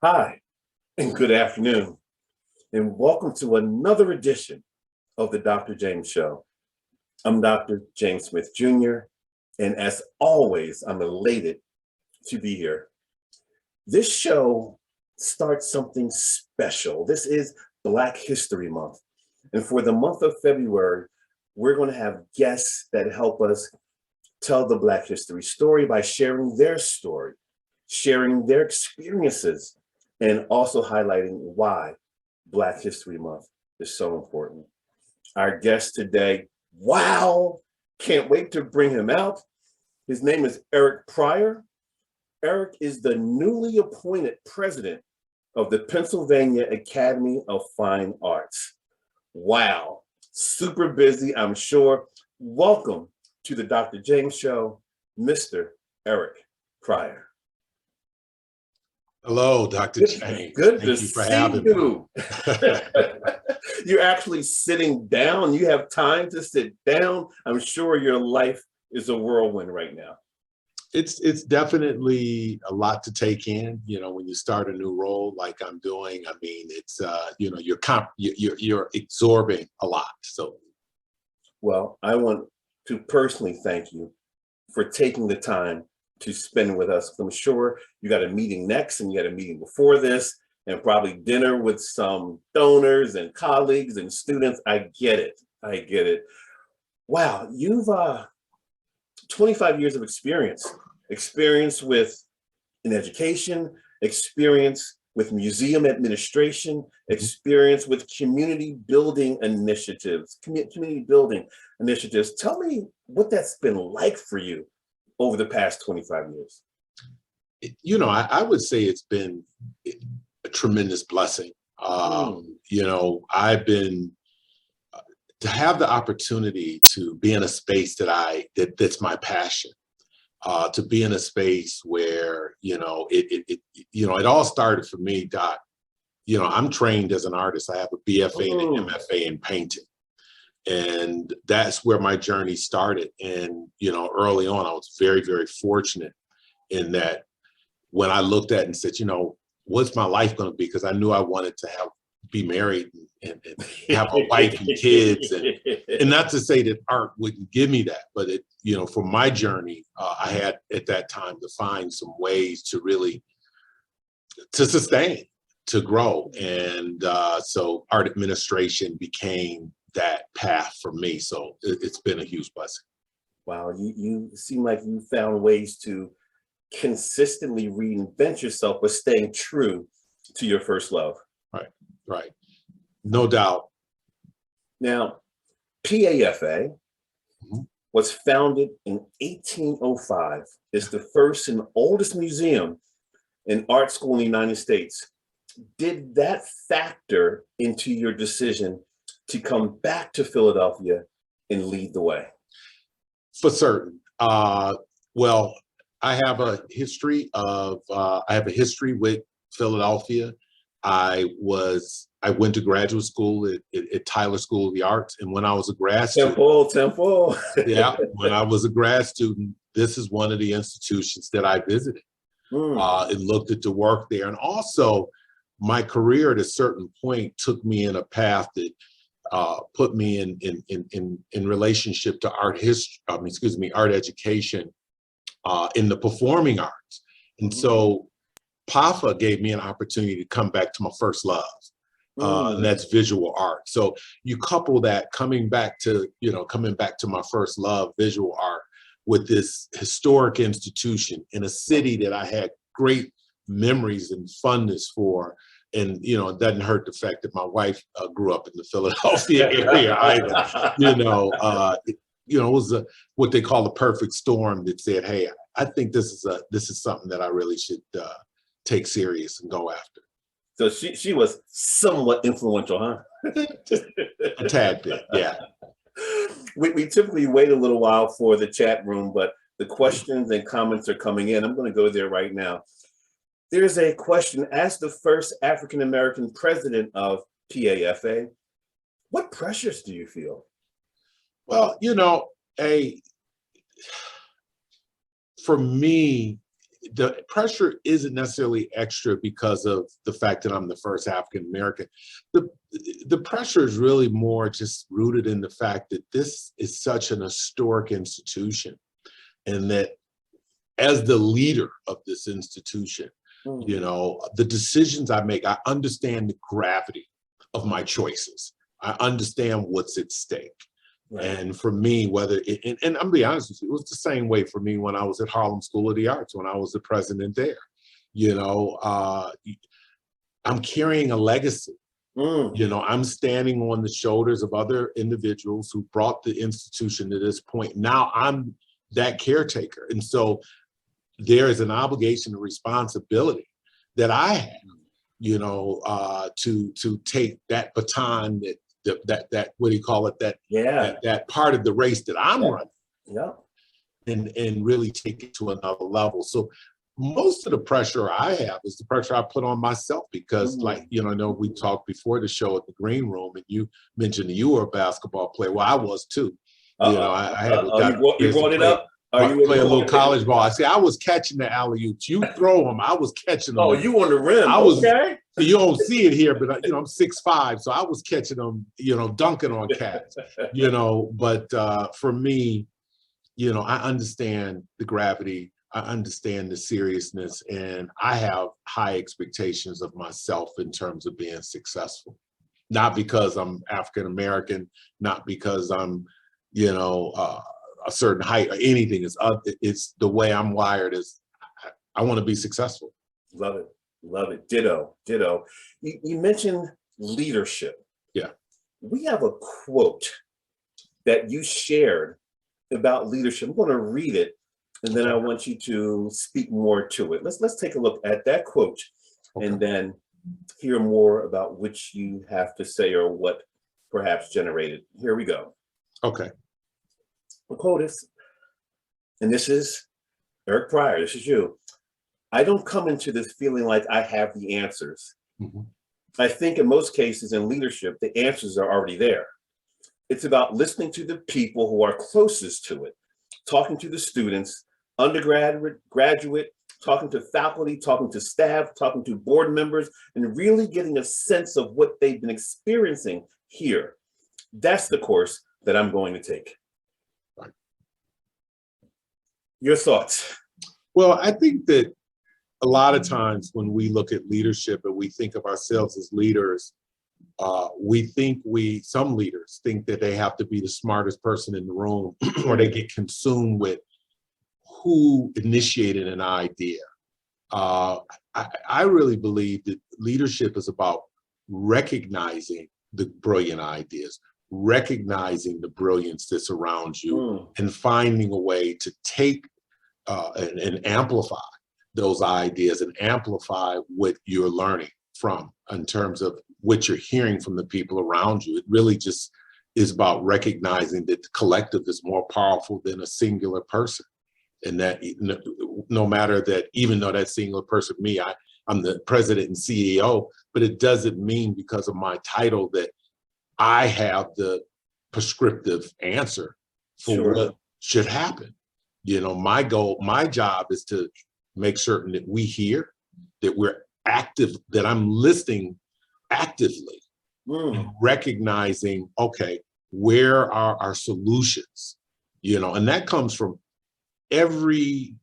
Hi, and good afternoon, and welcome to another edition of the Dr. James Show. I'm Dr. James Smith Jr., and as always, I'm elated to be here. This show starts something special. This is Black History Month, and for the month of February, we're going to have guests that help us tell the Black history story by sharing their story, sharing their experiences, and also highlighting why Black History Month is so important. Our guest today, wow, can't wait to bring him out. His name is Eric Pryor. Eric is the newly appointed president of the Pennsylvania Academy of Fine Arts. Wow, super busy, I'm sure. Welcome to the Dr. James Show, Mr. Eric Pryor. Hello, Dr. James. Good Thank to you for see having you. me. You're actually sitting down. You have time to sit down. I'm sure your life is a whirlwind right now. It's definitely a lot to take in. You know, when you start a new role like I'm doing, I mean, it's you know, you're absorbing a lot. So, well, I want to personally thank you for taking the time to spend with us. I'm sure you got a meeting next and you got a meeting before this and probably dinner with some donors and colleagues and students. I get it. I get it. Wow, you've 25 years of experience with in education, experience with museum administration, experience with community building initiatives. Tell me what that's been like for you over the past 25 years? you know, I would say it's been a tremendous blessing. You know, I've been to have the opportunity to be in a space that's my passion. To be in a space where it all started for me, Doc. You know, I'm trained as an artist. I have a BFA and an MFA in painting. And that's where my journey started. And, you know, early on, I was very, very fortunate in that when I looked at it and said, you know, what's my life going to be? Because I knew I wanted to be married and have a wife and kids. And not to say that art wouldn't give me that, but it, you know, for my journey, I had at that time to find some ways to really, to sustain, to grow. And so art administration became that path for me. So it's been a huge blessing. Wow, you seem like you found ways to consistently reinvent yourself, but staying true to your first love. Right. No doubt. Now, PAFA was founded in 1805. It's the first and oldest museum and art school in the United States. Did that factor into your decision to come back to Philadelphia and lead the way? For certain. Well, I have a history with Philadelphia. I went to graduate school at Tyler School of the Arts, and when I was a grad student, Temple. yeah, when I was a grad student, this is one of the institutions that I visited and looked at the work there. And also, my career at a certain point took me in a path that put me in relationship to art education in the performing arts. And so PAFA gave me an opportunity to come back to my first love, and that's visual art. So you couple that coming back to my first love, visual art, with this historic institution in a city that I had great memories and fondness for. And, you know, it doesn't hurt the fact that my wife grew up in the Philadelphia area either. It was what they call the perfect storm that said, hey, I think this is something that I really should take serious and go after. So she was somewhat influential, huh? A tad bit, yeah. We typically wait a little while for the chat room, but the questions and comments are coming in. I'm going to go there right now. There's a question: as the first African American president of PAFA, what pressures do you feel? Well, you know, for me, the pressure isn't necessarily extra because of the fact that I'm the first African American. The pressure is really more just rooted in the fact that this is such an historic institution, and that as the leader of this institution, you know, the decisions I make, I understand the gravity of my choices. I understand what's at stake. Right. And for me, whether it, and I'm gonna be honest with you, it was the same way for me when I was at Harlem School of the Arts, when I was the president there. You know, I'm carrying a legacy. You know, I'm standing on the shoulders of other individuals who brought the institution to this point. Now I'm that caretaker. And so there is an obligation and responsibility that I have, you know, to take that baton, that what do you call it, that part of the race that I'm running, and really take it to another level. So most of the pressure I have is the pressure I put on myself, because like, you know, I know we talked before the show at the green room, and you mentioned that you were a basketball player. Well, I was too. You know, I had you brought it up. Play a little college ball. I see. I was catching the alley-oops. You throw them, I was catching them. Oh, you on the rim? I was. Okay. You don't see it here, but you know, I'm 6'5", so I was catching them. You know, dunking on cats. You know, but for me, you know, I understand the gravity. I understand the seriousness, and I have high expectations of myself in terms of being successful. Not because I'm African American, not because I'm, you know, a certain height or anything. It's the way I'm wired. Is I want to be successful. Love it, love it. Ditto, ditto. You mentioned leadership. Yeah, we have a quote that you shared about leadership. I'm going to read it, and then I want you to speak more to it. Let's take a look at that quote, and then hear more about what you have to say or what perhaps generated. Here we go. Okay. The quote is, and this is Eric Pryor, this is you. I don't come into this feeling like I have the answers. I think in most cases in leadership, the answers are already there. It's about listening to the people who are closest to it, talking to the students, undergraduate, graduate, talking to faculty, talking to staff, talking to board members, and really getting a sense of what they've been experiencing here. That's the course that I'm going to take. Your thoughts? Well, I think that a lot of times when we look at leadership and we think of ourselves as leaders, some leaders think that they have to be the smartest person in the room, or they get consumed with who initiated an idea. I really believe that leadership is about recognizing the brilliant ideas, recognizing the brilliance that's around you, and finding a way to take and amplify those ideas and amplify what you're learning from in terms of what you're hearing from the people around you. It really just is about recognizing that the collective is more powerful than a singular person. And that no matter that, even though that singular person, me, I'm the president and CEO, but it doesn't mean because of my title that I have the prescriptive answer for what should happen. You know, my goal, my job is to make certain that we hear, that we're active, that I'm listening actively, and recognizing, okay, where are our solutions? You know, and that comes from every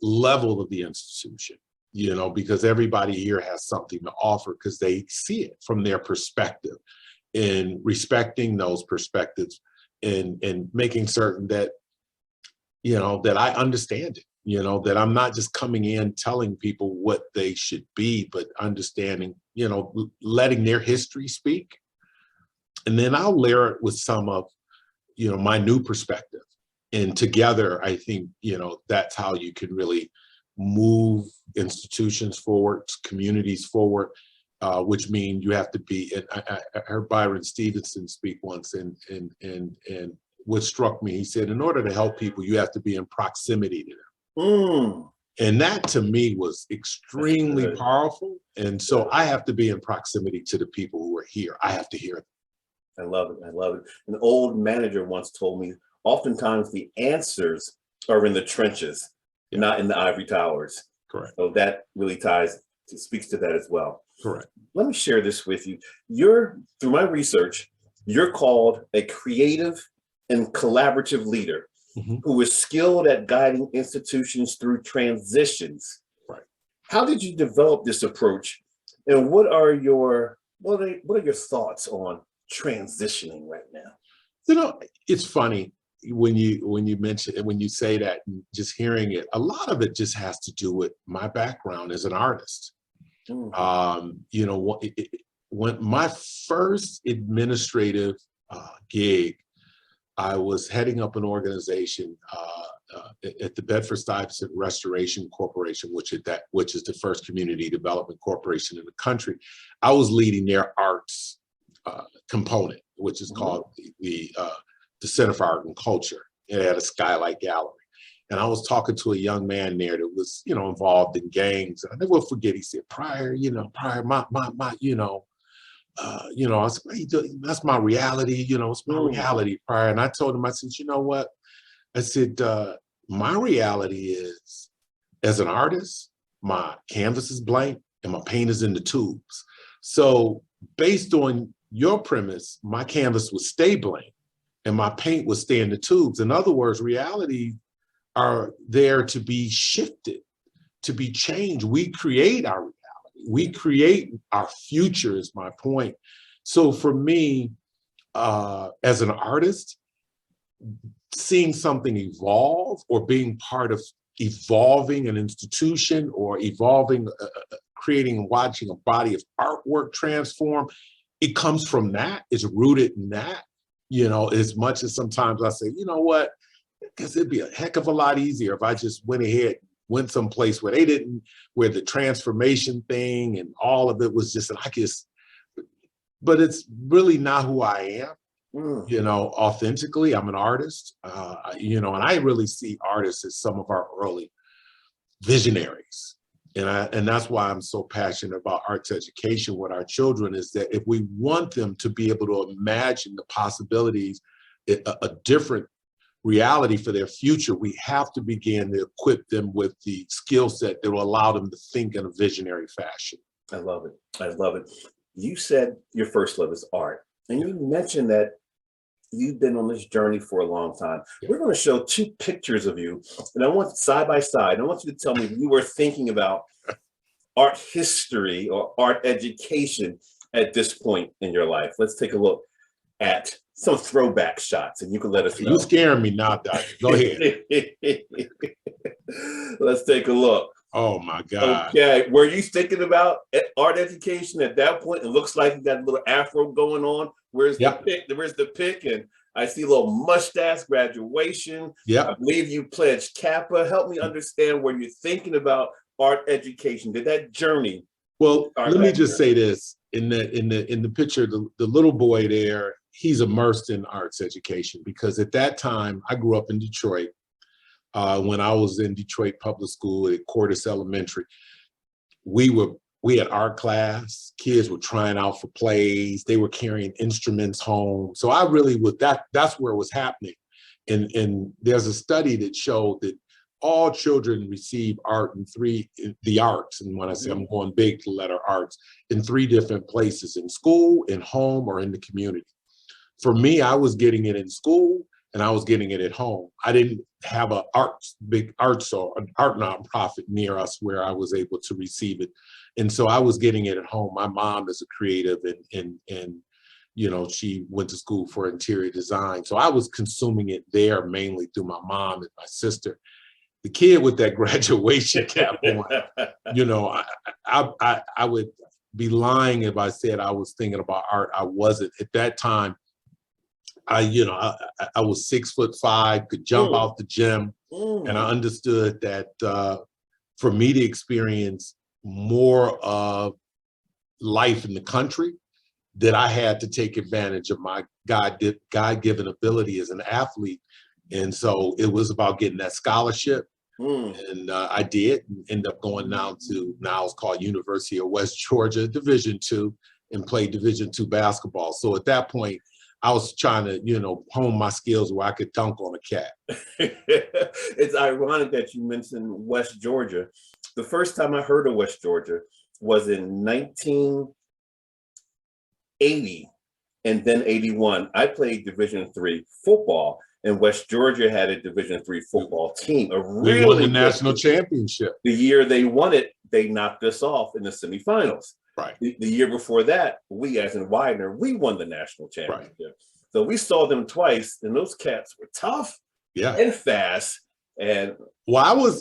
level of the institution, you know, because everybody here has something to offer because they see it from their perspective, and respecting those perspectives and making certain that, you know, that I understand it, you know, that I'm not just coming in telling people what they should be, but understanding, you know, letting their history speak. And then I'll layer it with some of, you know, my new perspective. And together, I think, you know, that's how you can really move institutions forward, communities forward, which means you have to be, and I heard Byron Stevenson speak once, and what struck me, he said, in order to help people, you have to be in proximity to them. And that to me was extremely powerful. And so I have to be in proximity to the people who are here. I have to hear them. I love it. I love it. An old manager once told me, oftentimes the answers are in the trenches, Yeah. not in the ivory towers. Correct. So that really speaks to that as well. Correct. Let me share this with you. Through my research, you're called a creative and collaborative leader who is skilled at guiding institutions through transitions. Right. How did you develop this approach, and what are your thoughts on transitioning right now? You know, it's funny when you mention it, when you say that, and just hearing it. A lot of it just has to do with my background as an artist. You know, when my first administrative gig, I was heading up an organization at the Bedford-Stuyvesant Restoration Corporation, which is the first community development corporation in the country. I was leading their arts component, which is called the Center for Art and Culture. It had a skylight gallery. And I was talking to a young man there that was, you know, involved in gangs. I never will forget, he said, Pryor, my I said, that's my reality, it's my reality, Pryor. And I told him, I said, you know what? I said, my reality is, as an artist, my canvas is blank and my paint is in the tubes. So based on your premise, my canvas would stay blank and my paint would stay in the tubes. In other words, reality are there to be shifted, to be changed. We create our reality. We create our future is my point. So for me, as an artist, seeing something evolve or being part of evolving an institution or evolving, creating and watching a body of artwork transform, it comes from that, it's rooted in that, as much as sometimes I say, you know what, because it'd be a heck of a lot easier if I just went someplace where where the transformation thing and all of it was just, but it's really not who I am. Authentically, I'm an artist, and I really see artists as some of our early visionaries. And that's why I'm so passionate about arts education with our children, is that if we want them to be able to imagine the possibilities, a different reality for their future, we have to begin to equip them with the skill set that will allow them to think in a visionary fashion. I love it. I love it. You said your first love is art, and you mentioned that you've been on this journey for a long time. Yeah. We're going to show two pictures of you, and I want side by side. I want you to tell me if you were thinking about art history or art education at this point in your life. Let's take a look at some throwback shots, and you can let us know. You're scaring me now, Doc. Go ahead. Let's take a look. Oh my God. Okay, were you thinking about art education at that point? It looks like you got a little afro going on. Where's the pick? Where's the pick? And I see a little mustache, graduation. Yeah. I believe you pledged Kappa. Help me understand where you're thinking about art education. Did that journey? Well, let me just say this. In the picture, the little boy there, he's immersed in arts education, because at that time I grew up in Detroit. When I was in Detroit Public School at Cordis Elementary, we had art class. Kids were trying out for plays. They were carrying instruments home. So I really that's where it was happening. And there's a study that showed that all children receive art the arts. And when I say I'm going big to letter arts, in 3 different places: in school, in home, or in the community. For me, I was getting it in school, and I was getting it at home. I didn't have big arts or an art nonprofit near us where I was able to receive it. And so I was getting it at home. My mom is a creative, and she went to school for interior design. So I was consuming it there mainly through my mom and my sister. The kid with that graduation cap on, I would be lying if I said I was thinking about art. I wasn't. At that time, I was 6'5", could jump out the gym, and I understood that for me to experience more of life in the country, that I had to take advantage of my God-given ability as an athlete. And so it was about getting that scholarship. And I did end up going now it's called University of West Georgia, Division II, and played Division II basketball. So at that point, I was trying to, you know, hone my skills where I could dunk on a cat. It's ironic that you mentioned West Georgia. The first time I heard of West Georgia was in 1980 and then 81. I played Division III football, and West Georgia had a Division III football team. We won the national championship. The year they won it, they knocked us off in the semifinals. Right. The year before that, we, as in Widener, we won the national championship. Right. So we saw them twice, and those cats were tough, yeah, and fast. And well, of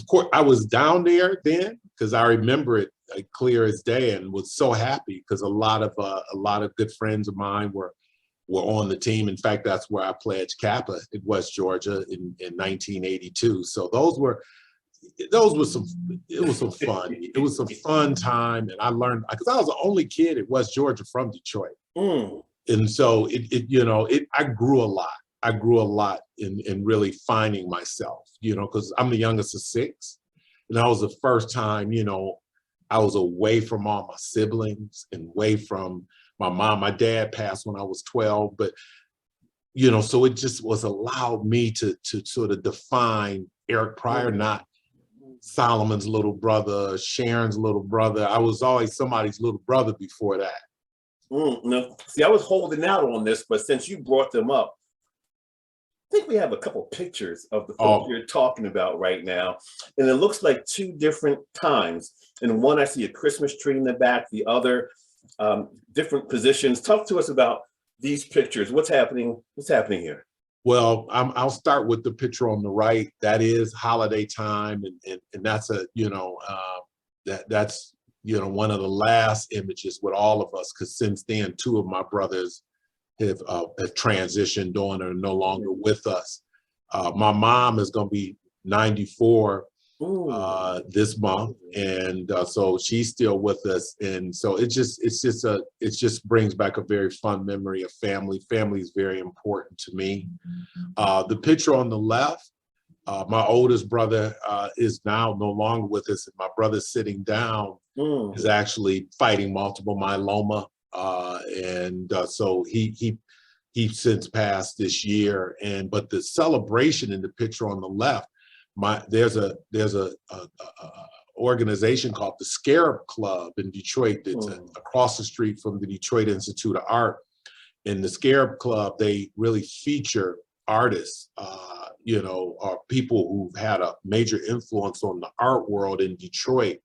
course, I was down there then because I remember it clear as day, and was so happy because a lot of good friends of mine were on the team. In fact, that's where I pledged Kappa in West Georgia in 1982. So it was some fun. It was some fun time, and I learned because I was the only kid at West Georgia from Detroit, and so I grew a lot. I grew a lot in really finding myself, you know, because I'm the youngest of six, and that was the first time, you know, I was away from all my siblings and away from my mom. My dad passed when I was 12, but you know, so it just was allowed me to sort of define Eric Pryor, not Solomon's little brother, Sharon's little brother. I was always somebody's little brother before that. No, see, I was holding out on this, but since you brought them up, I think we have a couple pictures of the folks you're talking about right now. And it looks like two different times. In one, I see a Christmas tree in the back, the other, different positions. Talk to us about these pictures. What's happening here? Well, I'll start with the picture on the right. That is holiday time, and that's that's one of the last images with all of us, because since then, two of my brothers have transitioned on and are no longer with us. My mom is going to be 94 this month, and so she's still with us, and so it just brings back a very fun memory of family. Family is very important to me. The picture on the left, my oldest brother is now no longer with us, and my brother sitting down is actually fighting multiple myeloma, and so he since passed this year. But the celebration in the picture on the left, there's a organization called the Scarab Club in Detroit that's across the street from the Detroit Institute of Art. In the Scarab Club, they really feature artists, or people who've had a major influence on the art world in Detroit.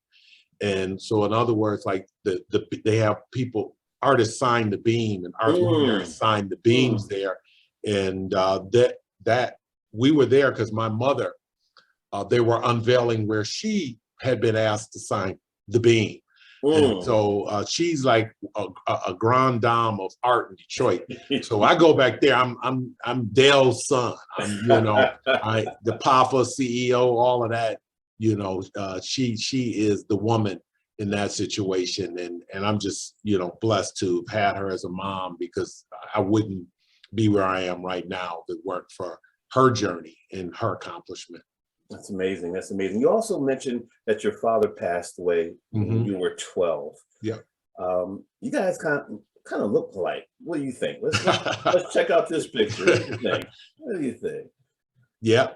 And so, in other words, like they have artists sign the beam, and art luminaries sign the beams there. And that we were there because my mother, they were unveiling where she had been asked to sign the beam. And so she's like a grande dame of art in Detroit. So I go back there. I'm Dale's son. I'm the PAFA CEO, all of that. She is the woman in that situation, and I'm just blessed to have had her as a mom, because I wouldn't be where I am right now if it weren't for her journey and her accomplishment. That's amazing. That's amazing. You also mentioned that your father passed away when you were 12. Yeah. You guys kind of look alike. What do you think? Let's check out this picture. What do you think? What do you think? Yeah.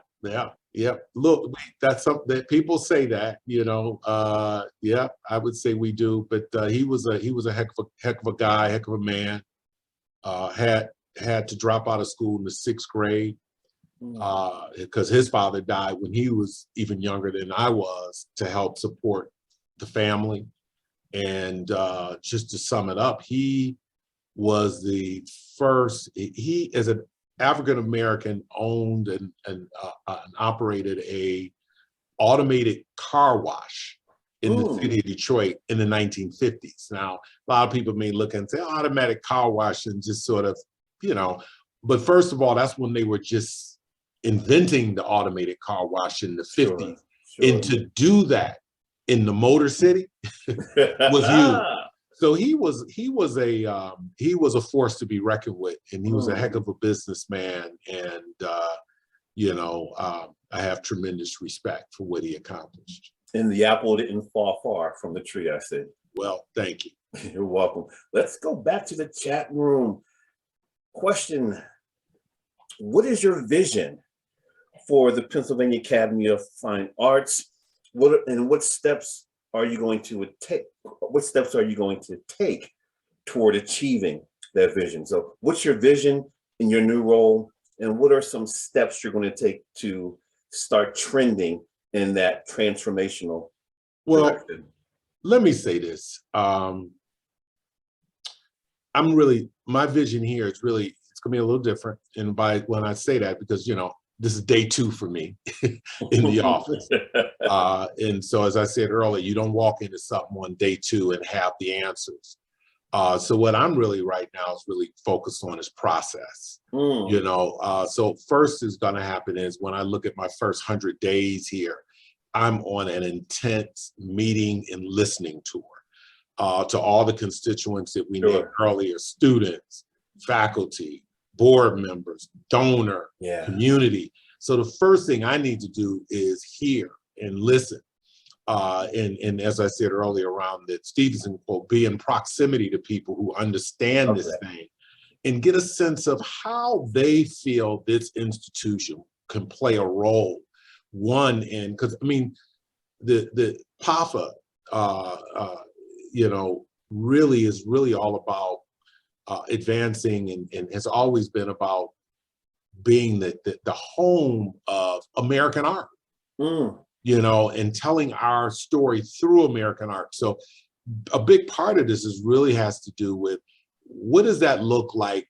Look, that's something that people say that, yeah, I would say we do. But he was a heck of a guy, heck of a man. Had to drop out of school in the 6th grade. Because his father died when he was even younger than I was, to help support the family. And just to sum it up, he was the first, he as an African American owned and operated a automated car wash in the city of Detroit in the 1950s. Now, a lot of people may look and say automatic car wash and just sort of, but first of all, that's when they were just inventing the automated car wash in the 50s. Sure. And to do that in the Motor City was huge. So he was a force to be reckoned with, and he was a heck of a businessman. And I have tremendous respect for what he accomplished. And the apple didn't fall far from the tree, I said. Well, thank you. You're welcome. Let's go back to the chat room. Question, what is your vision for the Pennsylvania Academy of Fine Arts? What steps are you going to take? What steps are you going to take toward achieving that vision? So what's your vision in your new role? And what are some steps you're going to take to start trending in that transformational direction? Let me say this. My vision here is really, it's gonna be a little different. And when I say that, because, this is day 2 for me in the office. And so, as I said earlier, you don't walk into something on day 2 and have the answers. So what I'm really right now is really focused on is process. So first is gonna happen is when I look at my first 100 days here, I'm on an intense meeting and listening tour to all the constituents that we named earlier: students, faculty, board members, donor, community. So the first thing I need to do is hear and listen. And as I said earlier around the Stevenson quote, be in proximity to people who understand this thing and get a sense of how they feel this institution can play a role. One, because I mean, the PAFA, really is really all about advancing and has always been about being the home of American art, and telling our story through American art. So a big part of this really has to do with what does that look like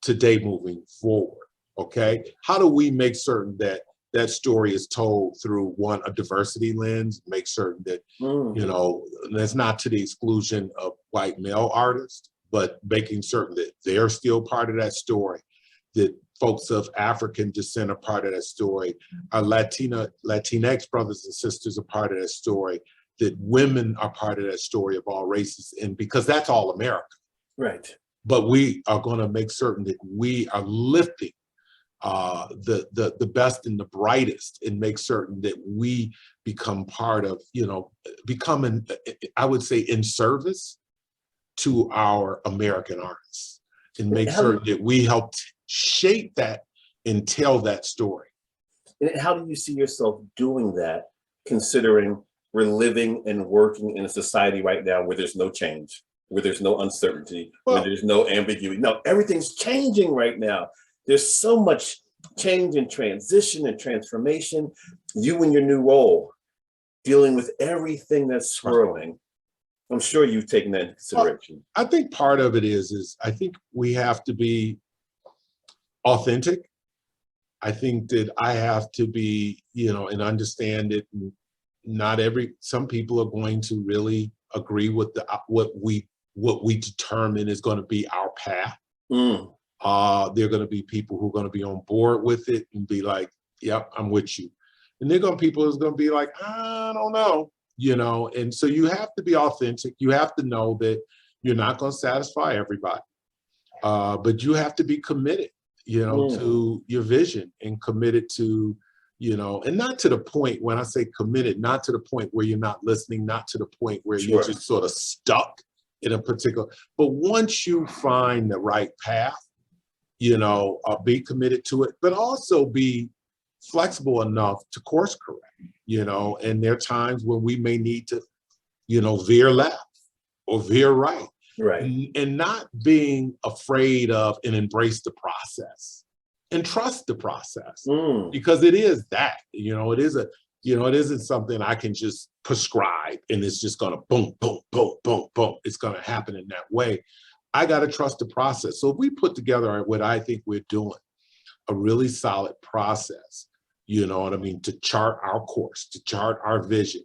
today moving forward, okay? How do we make certain that that story is told through a diversity lens, make certain that, that's not to the exclusion of white male artists, but making certain that they're still part of that story, that folks of African descent are part of that story, our Latinx brothers and sisters are part of that story, that women are part of that story of all races, and because that's all America. Right. But we are gonna make certain that we are lifting the best and the brightest, and make certain that we become part of, becoming, I would say, in service to our American artists, and make certain that we help shape that and tell that story. And how do you see yourself doing that, considering we're living and working in a society right now where there's no change, where there's no uncertainty, where there's no ambiguity? No, everything's changing right now. There's so much change and transition and transformation. You in your new role, dealing with everything that's swirling. I'm sure you've taken that into consideration. I think part of it is I think we have to be authentic. I think that I have to be, and understand it. Some people are going to really agree with what we determine is going to be our path. There are going to be people who are going to be on board with it and be like, yep, I'm with you. And there are going to be people who's going to be like, I don't know, and so you have to be authentic. You have to know that you're not going to satisfy everybody, but you have to be committed, to your vision, and committed to, and not to the point, when I say committed, not to the point where you're not listening, not to the point where you're just sort of stuck in a particular, but once you find the right path, be committed to it, but also be flexible enough to course correct, and there are times when we may need to, veer left or veer right. Right. And not being afraid of and embrace the process and trust the process, because it is that, it is it isn't something I can just prescribe and it's just gonna boom, boom, boom, boom, boom. It's gonna happen in that way. I gotta trust the process. So if we put together what I think we're doing, a really solid process, to chart our course, to chart our vision,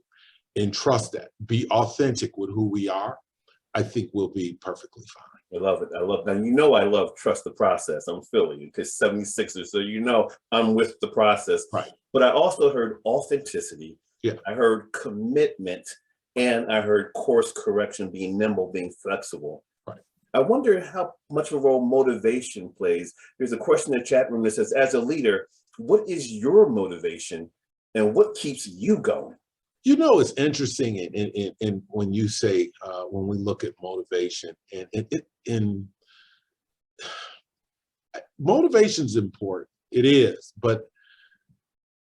and trust that, be authentic with who we are, I think we'll be perfectly fine. I love it. I love that. I love trust the process. I'm feeling you, because 76ers, so I'm with the process. Right. But I also heard authenticity. Yeah. I heard commitment, and I heard course correction, being nimble, being flexible. Right. I wonder how much of a role motivation plays. There's a question in the chat room that says, as a leader, what is your motivation and what keeps you going? It's interesting, and when you say, when we look at motivation, and motivation's important. It is, but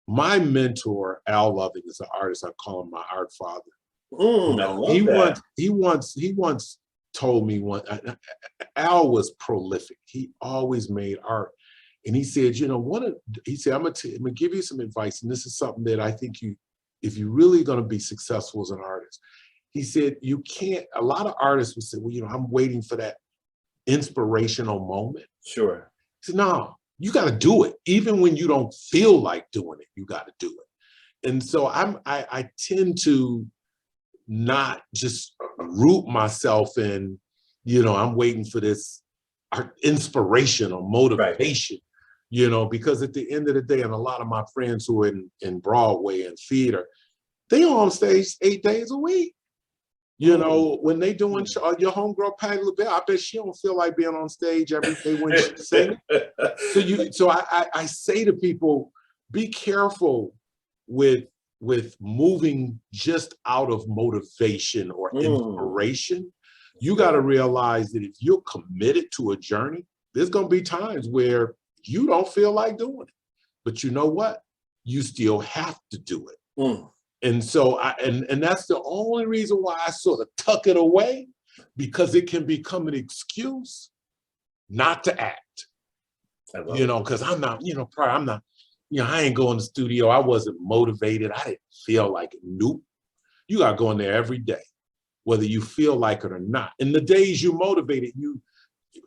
my mentor, Al Loving, is an artist. I call him my art father. I love that. He once told me Al was prolific. He always made art. And he said, you know, he said, I'm gonna give you some advice. And this is something that I think if you're really gonna be successful as an artist, he said, a lot of artists would say, well, you know, I'm waiting for that inspirational moment. Sure. He said, no, you gotta do it. Even when you don't feel like doing it, you gotta do it. And so I tend to not just root myself in, you know, I'm waiting for this inspiration or motivation, you know, because at the end of the day, and a lot of my friends who are in Broadway and theater, they on stage 8 days a week. You know, when they doing your homegirl Patti LaBelle, I bet she don't feel like being on stage every day when she's singing. So I say to people, be careful with moving just out of motivation or inspiration. You got to realize that if you're committed to a journey, there's going to be times where you don't feel like doing it, but you know what? You still have to do it. And so and that's the only reason why I sort of tuck it away, because it can become an excuse not to act. You know, because I'm not, you know, I'm not, you know, I ain't going to the studio. I wasn't motivated. I didn't feel like it. Nope. You got to go in there every day, whether you feel like it or not. And the days you're motivated,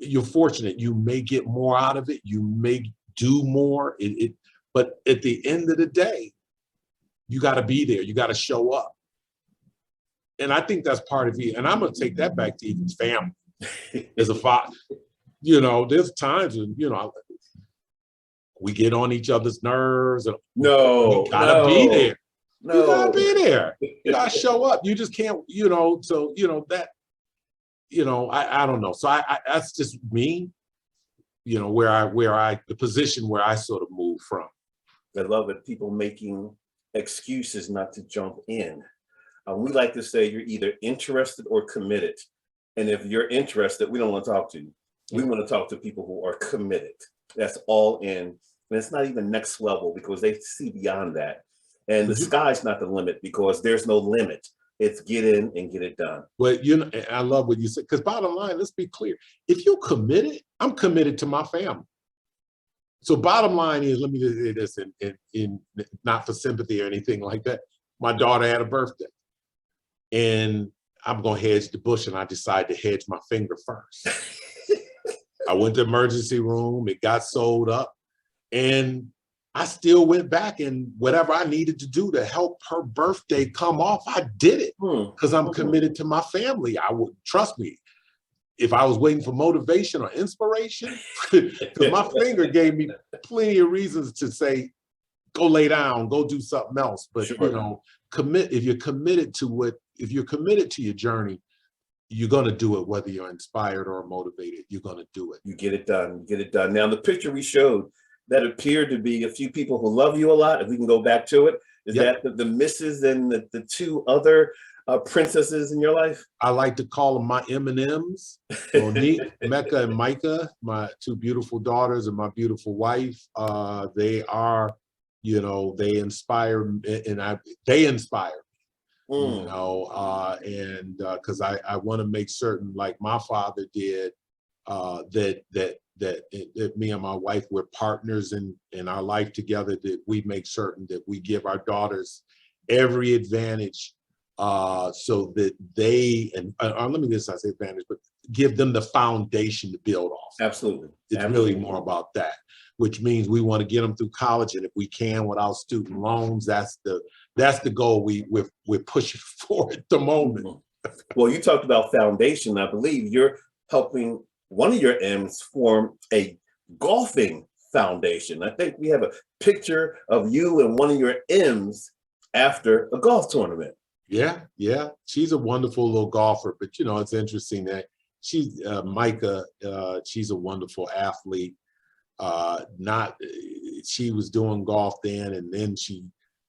you're fortunate. You may get more out of it. You may do more. But at the end of the day, you got to be there. You got to show up. And I think that's part of it. And I'm going to take that back to even family. As a father, you know, there's times when, you know, we get on each other's nerves. And you gotta be there. You gotta be there. You gotta show up. You just can't, you know, so, you know, that, you know, I don't know. So I that's just me, you know, the position where I sort of move from. I love it. People making excuses not to jump in. We like to say you're either interested or committed. And if you're interested, we don't want to talk to you. We want to talk to people who are committed. That's all in. And it's not even next level, because they see beyond that. And the sky's not the limit, because there's no limit. It's get in and get it done. Well, you know, I love what you said, because bottom line, let's be clear. If you're committed, I'm committed to my family. So bottom line is, let me just say this, in not for sympathy or anything like that. My daughter had a birthday, and I'm going to hedge the bush, and I decided to hedge my finger first. I went to the emergency room. It got sewed up, and I still went back, and whatever I needed to do to help her birthday come off, I did it, because I'm committed to my family. I would, trust me, if I was waiting for motivation or inspiration, because my finger gave me plenty of reasons to say, go lay down, go do something else. But you know, if you're committed to your journey, you're going to do it, whether you're inspired or motivated. You're going to do it. You get it done. Get it done. Now, the picture we showed that appeared to be a few people who love you a lot, if we can go back to it, is that the missus and the two other princesses in your life? I like to call them my M&Ms, Monique, Mecca, and Micah, my two beautiful daughters and my beautiful wife. They are, you know, they inspire, and they inspire me, you know, and because I want to make certain, like my father did, that me and my wife, we're partners in our life together, that we make certain that we give our daughters every advantage, so that they, and let me just not say advantage, but give them the foundation to build off. Absolutely. It's really more about that, which means we want to get them through college, and if we can without student loans, that's the goal we're pushing for at the moment. Well, you talked about foundation. I believe you're helping one of your M's form a golfing foundation. I think we have a picture of you and one of your M's after a golf tournament. Yeah. She's a wonderful little golfer, but you know, it's interesting that she's Micah, she's a wonderful athlete. She was doing golf then, and then she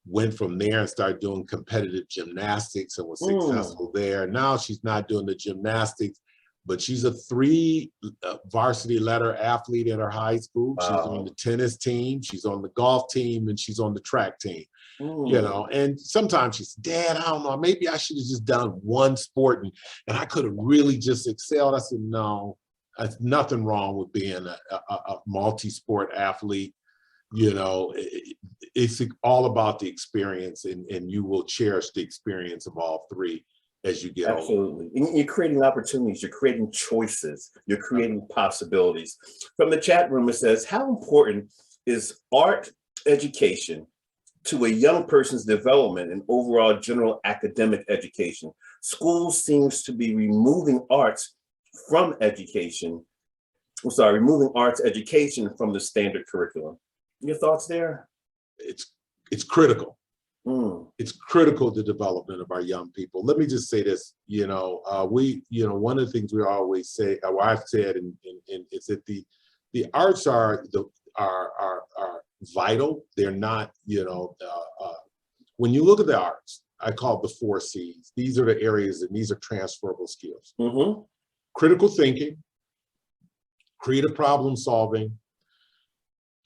went from there and started doing competitive gymnastics and was successful there. Now she's not doing the gymnastics, but she's a 3 varsity letter athlete at her high school. Wow. She's on the tennis team, she's on the golf team, and she's on the track team. You know, and sometimes she says, Dad, I don't know, maybe I should have just done one sport and I could have really just excelled. I said, no, there's nothing wrong with being a multi-sport athlete. You know, it's all about the experience, and you will cherish the experience of all 3 as you get older. Absolutely. And you're creating opportunities, you're creating choices, you're creating possibilities. From the chat room, it says, how important is art education to a young person's development and overall general academic education? Schools seems to be removing arts education from the standard curriculum. Your thoughts there? It's critical. It's critical to the development of our young people. Let me just say this, you know, one of the things we always say, or I've said, and is that the arts are vital. They're not, you know, when you look at the arts, I call it the 4 C's. These are the areas, and these are transferable skills. Critical thinking, creative problem solving,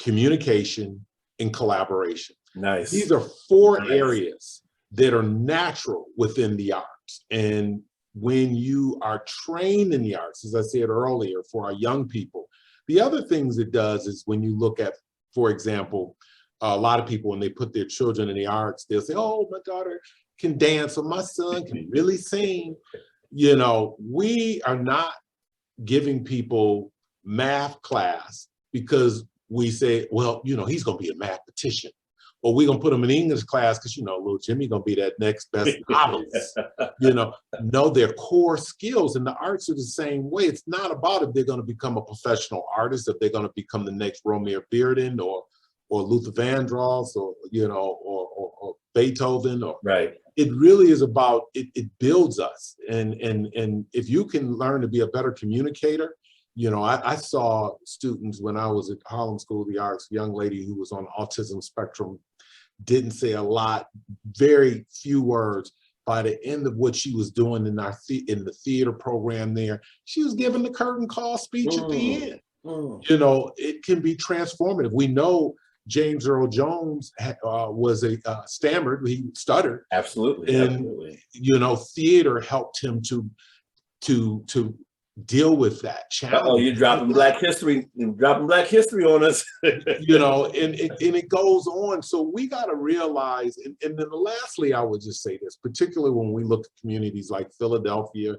communication, and collaboration. Nice. These are 4 areas that are natural within the arts. And when you are trained in the arts, as I said earlier, for our young people, the other things it does is when you look at, for example, a lot of people, when they put their children in the arts, they'll say, oh, my daughter can dance, or my son can really sing. You know, we are not giving people math class because we say, well, you know, he's going to be a mathematician, or we're going to put him in English class because, you know, little Jimmy going to be that next best novelist. You know, no, they're core skills, and the arts are the same way. It's not about if they're going to become a professional artist, if they're going to become the next Romeo Bearden or Luther Vandross, or, you know, or Beethoven, or right. It really is about, it builds us. And if you can learn to be a better communicator, you know, I saw students when I was at Harlem School of the Arts, a young lady who was on autism spectrum, didn't say a lot, very few words. By the end of what she was doing in the theater program there, she was giving the curtain call speech at the end. You know, it can be transformative. We know James Earl Jones was stammered, he stuttered. Absolutely. And, absolutely. You know, theater helped him to deal with that challenge. Oh, you're dropping Black history on us. You know, and it goes on. So we got to realize, and then lastly, I would just say this, particularly when we look at communities like Philadelphia,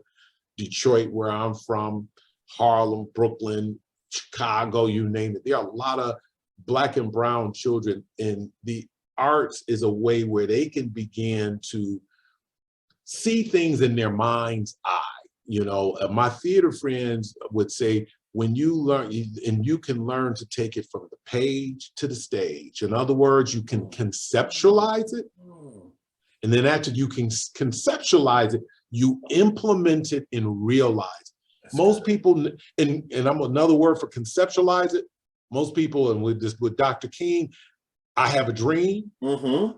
Detroit, where I'm from, Harlem, Brooklyn, Chicago, you name it. There are a lot of Black and brown children, and the arts is a way where they can begin to see things in their mind's eye. You know, my theater friends would say, when you learn, and you can learn to take it from the page to the stage. In other words, you can conceptualize it. And then after you can conceptualize it, you implement it and realize it. Most people, and I'm another word for conceptualize it, most people, and with Dr. King, I have a dream, and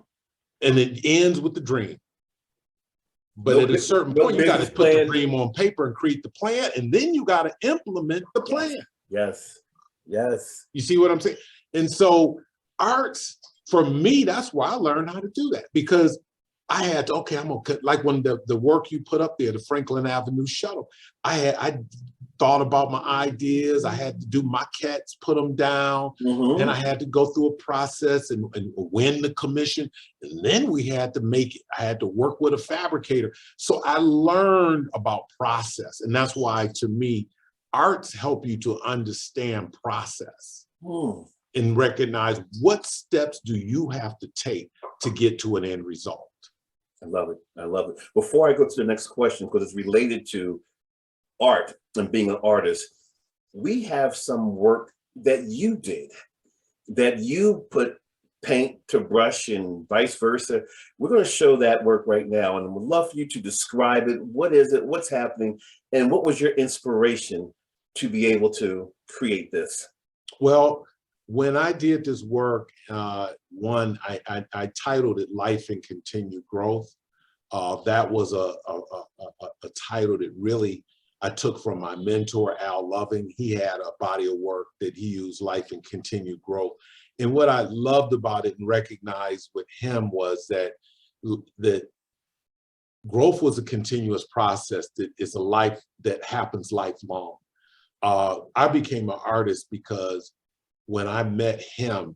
it ends with the dream. But at a certain point, you got to put the dream on paper and create the plan, and then you got to implement the plan. Yes, yes. You see what I'm saying? And so arts, for me, that's why I learned how to do that, because I had to, okay, I'm gonna, like when the work you put up there, the Franklin Avenue shuttle, I thought about my ideas. I had to do maquettes, put them down, and I had to go through a process and win the commission. And then we had to make it. I had to work with a fabricator. So I learned about process. And that's why, to me, arts help you to understand process and recognize what steps do you have to take to get to an end result. I love it. I love it. Before I go to the next question, because it's related to art and being an artist, we have some work that you did, that you put paint to brush and vice versa. We're going to show that work right now, and would love for you to describe it. What is it? What's happening? And what was your inspiration to be able to create this? Well, when I did this work, I titled it Life and Continued Growth. That was a title that really I took from my mentor, Al Loving. He had a body of work that he used, Life and Continued Growth. And what I loved about it and recognized with him was that growth was a continuous process, that is a life that happens lifelong. I became an artist because when I met him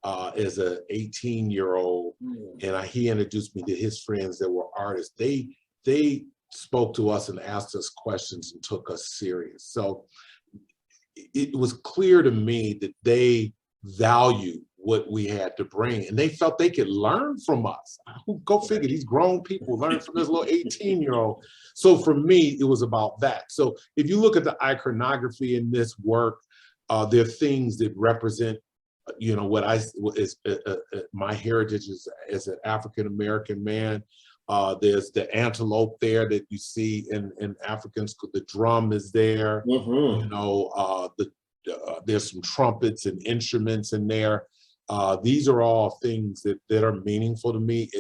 as an 18-year-old, and he introduced me to his friends that were artists, they spoke to us and asked us questions and took us serious. So it was clear to me that they valued what we had to bring, and they felt they could learn from us. Go figure, these grown people learn from this little 18-year-old. So for me, it was about that. So if you look at the iconography in this work, there are things that represent, what my heritage is as an African American man. There's the antelope there that you see in Africans. The drum is there. There's some trumpets and instruments in there. These are all things that are meaningful to me.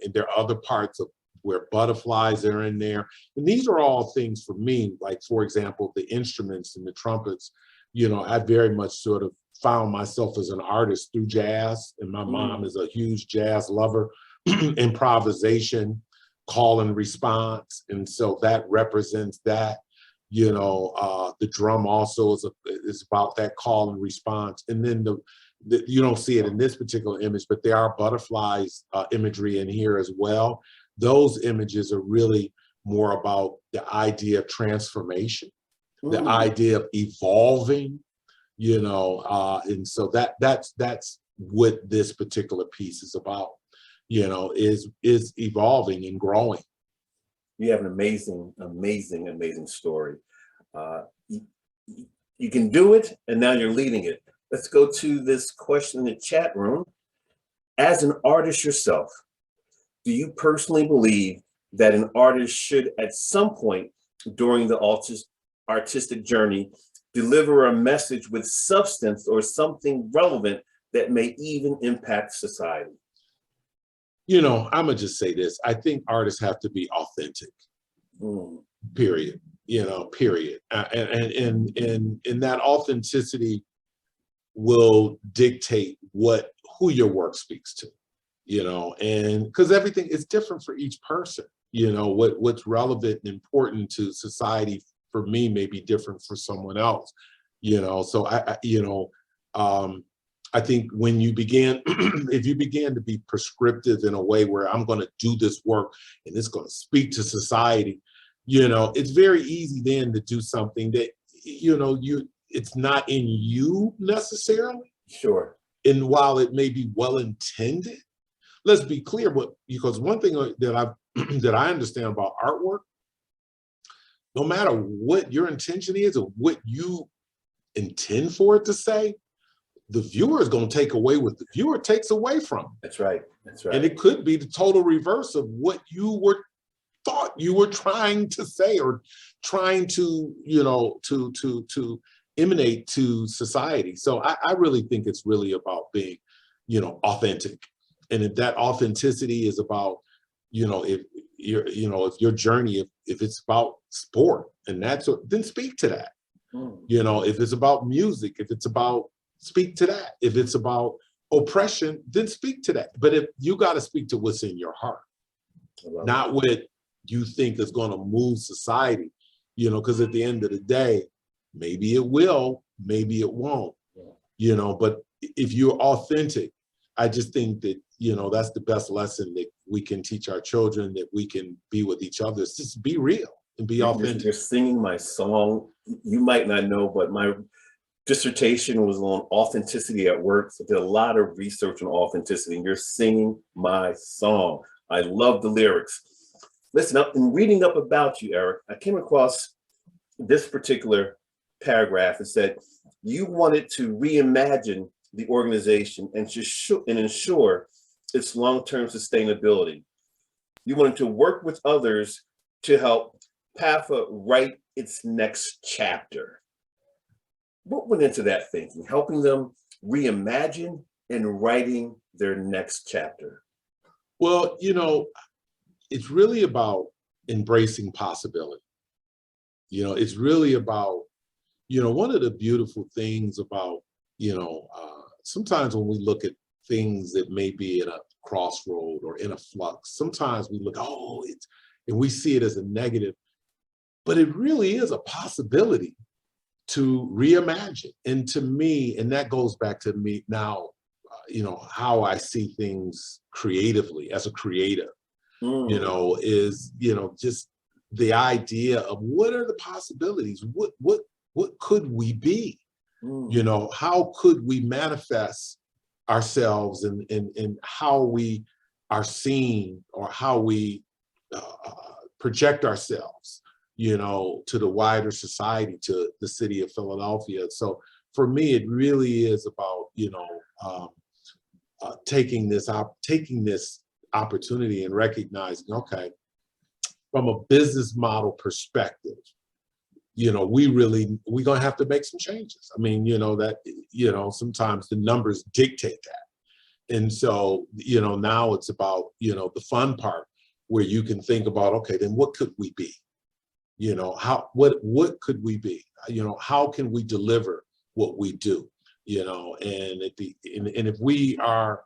And there are other parts of where butterflies are in there. And these are all things for me, like, for example, the instruments and the trumpets. I very much sort of found myself as an artist through jazz. And my mom is a huge jazz lover. Improvisation, call and response. And so that represents that. The drum also is about that call and response. And then you don't see it in this particular image, but there are butterflies imagery in here as well. Those images are really more about the idea of transformation, the idea of evolving, and so that's what this particular piece is about, is evolving and growing. You have an amazing, amazing, amazing story. You can do it, and now you're leading it. Let's go to this question in the chat room. As an artist yourself, do you personally believe that an artist should, at some point during the artistic journey, deliver a message with substance or something relevant that may even impact society? I'm gonna just say this. I think artists have to be authentic. Period. Period. And that authenticity will dictate who your work speaks to. And because everything is different for each person. What's relevant and important to society for me may be different for someone else. So I think when you begin, if you begin to be prescriptive in a way where I'm going to do this work and it's going to speak to society, it's very easy then to do something that, it's not in you necessarily. Sure. And while it may be well-intended, let's be clear, because one thing that I understand about artwork, no matter what your intention is or what you intend for it to say, the viewer is going to take away what the viewer takes away from. That's right. That's right. And it could be the total reverse of what you thought you were trying to say or trying to, to emanate to society. So I really think it's really about being, authentic. And if that authenticity is about, if your journey, if it's about sport and then speak to that. If it's about music, if it's about, speak to that. If it's about oppression, then speak to that. But if you got to speak to what's in your heart, not what you think is going to move society, because at the end of the day, maybe it will, maybe it won't, but if you're authentic, I just think that, that's the best lesson that we can teach our children, that we can be with each other. It's just be real and be authentic. You're singing my song. You might not know, but my dissertation was on authenticity at work. So I did a lot of research on authenticity, and you're singing my song. I love the lyrics. Listen, in reading up about you, Eric, I came across this particular paragraph. It said you wanted to reimagine the organization and ensure its long-term sustainability. You wanted to work with others to help PAFA write its next chapter. What went into that thinking, helping them reimagine and writing their next chapter? Well, it's really about embracing possibility. It's really about, one of the beautiful things about, sometimes when we look at things that may be at a crossroad or in a flux, sometimes we look, and we see it as a negative, but it really is a possibility to reimagine. And to me, and that goes back to me now, how I see things creatively as a creator, is, just the idea of what are the possibilities? What could we be? How could we manifest ourselves and how we are seen, or how we project ourselves, to the wider society, to the city of Philadelphia. So for me, it really is about, taking this opportunity and recognizing, okay, from a business model perspective, we're gonna have to make some changes. I mean, that, sometimes the numbers dictate that. And so, now it's about, the fun part where you can think about, okay, then what could we be? What could we be? How can we deliver what we do? And if we are,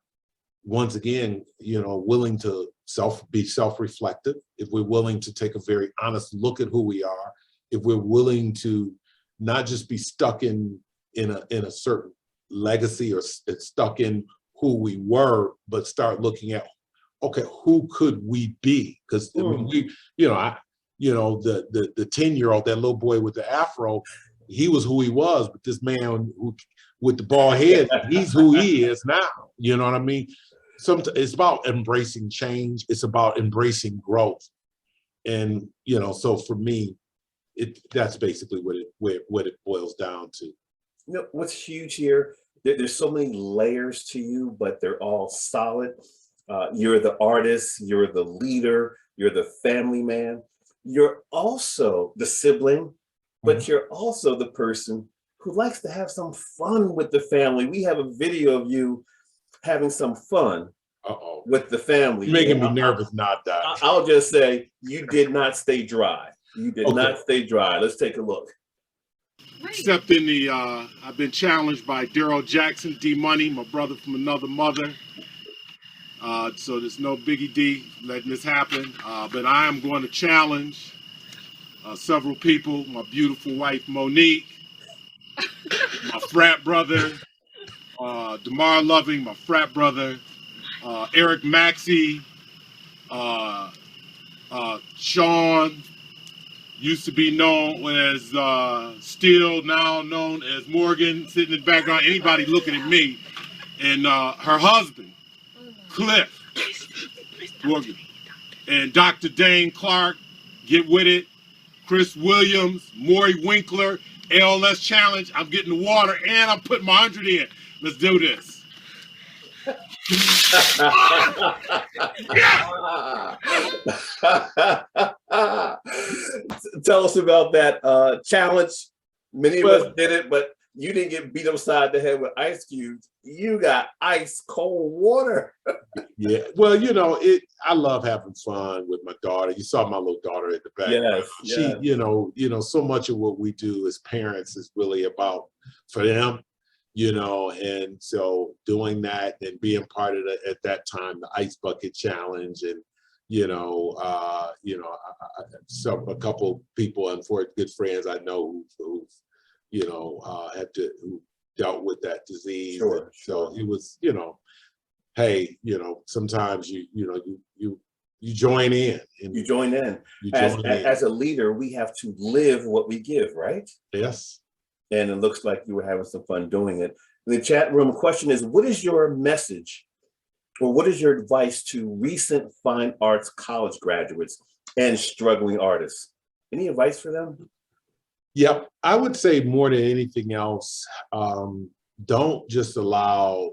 once again, willing to be self-reflective, if we're willing to take a very honest look at who we are, if we're willing to not just be stuck in a certain legacy or stuck in who we were, but start looking at, okay, who could we be? Because I mean, the 10-year-old, that little boy with the afro, he was who he was, but this man with the bald head, he's who he is now. You know what I mean? It's about embracing change. It's about embracing growth. And, so for me, that's basically what it boils down to. What's huge here, there's so many layers to you, but they're all solid. You're the artist, you're the leader, you're the family man. You're also the sibling, but you're also the person who likes to have some fun with the family. We have a video of you having some fun with the family. You're making me nervous, not that. I'll just say, you did not stay dry. You did not stay dry. Let's take a look. Accepting I've been challenged by Daryl Jackson, D Money, my brother from another mother. So there's no Biggie D letting this happen. But I am going to challenge several people, my beautiful wife, Monique, my frat brother, DeMar Loving, my frat brother, Eric Maxey, Sean, used to be known as Steele, now known as Morgan, sitting in the background, anybody looking at me, and her husband, Cliff Morgan, and Dr. Dane Clark, get with it, Chris Williams, Maury Winkler, ALS Challenge, I'm getting the water, and I'm putting my 100 in. Let's do this. Tell us about that challenge. Many of us did it, but you didn't get beat upside the head with ice cubes. You got ice cold water. Yeah, well, I love having fun with my daughter. You saw my little daughter at the back. Yes, she, so much of what we do as parents is really about for them. And so doing that and being part of at that time, the ice bucket challenge, and so a couple people, unfortunately, good friends I know who who dealt with that disease. Sure. So it was, hey, sometimes you join in. You join in. As a leader, we have to live what we give, right? Yes. And it looks like you were having some fun doing it. In the chat room, question is, what is your message, or what is your advice to recent fine arts college graduates and struggling artists? Any advice for them? Yep, I would say more than anything else, don't just allow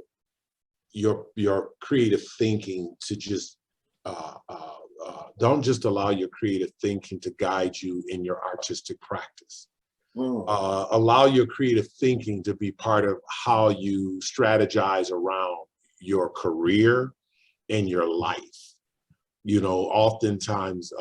your creative thinking to just, don't just allow your creative thinking to guide you in your artistic practice. Allow your creative thinking to be part of how you strategize around your career and your life. oftentimes,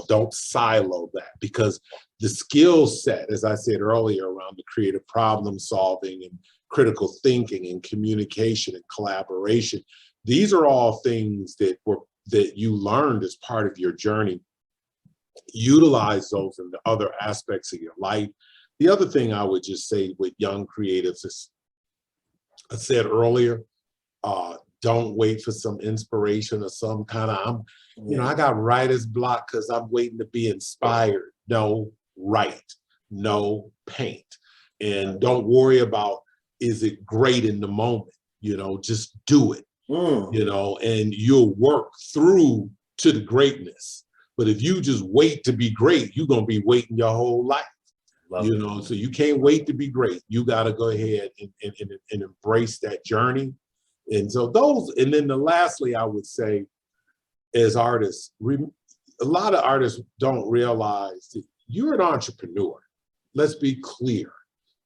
don't silo that, because the skill set, as I said earlier, around the creative problem solving and critical thinking and communication and collaboration, these are all things that you learned as part of your journey. Utilize those in the other aspects of your life. The other thing I would just say with young creatives is, I said earlier, don't wait for some inspiration or some kind of, I got writer's block because I'm waiting to be inspired. No, write, no, paint. And don't worry about, is it great in the moment? Just do it, and you'll work through to the greatness. But if you just wait to be great, you're going to be waiting your whole life. So you can't wait to be great. You got to go ahead and embrace that journey. And so and then lastly, I would say, as artists, a lot of artists don't realize that you're an entrepreneur. Let's be clear,